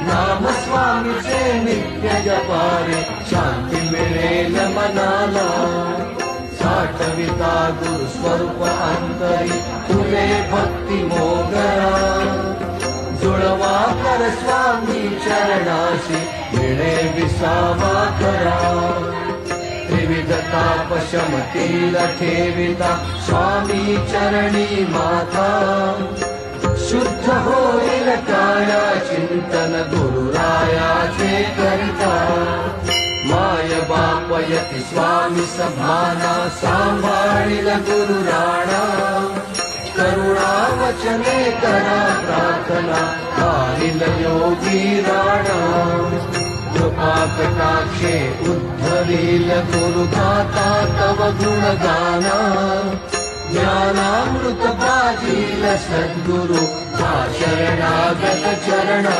नाम स्वामीचे नित्य जपारे शांती मिळेल मनाला साठविता गुरु स्वरूप अंतरी तुले भक्ती मोगरा जुळवा कर स्वामी चरणाशी मिळे विसावा खरा विविध ताप शमतील ठेविता स्वामी चरणी माता शुद्ध होईल काया चिंतन गुरुरायाचे करिता माय बाप यती स्वामी सभाना सांभाळील गुरु राणा करुणा वचने करा प्रार्थना कारिल योगी राणा कृपा कटाक्षे उद्धरील गुरुदाता तव गुणगाना ज्ञानामृत पाजील सद्गुरु शरणागत चरणा।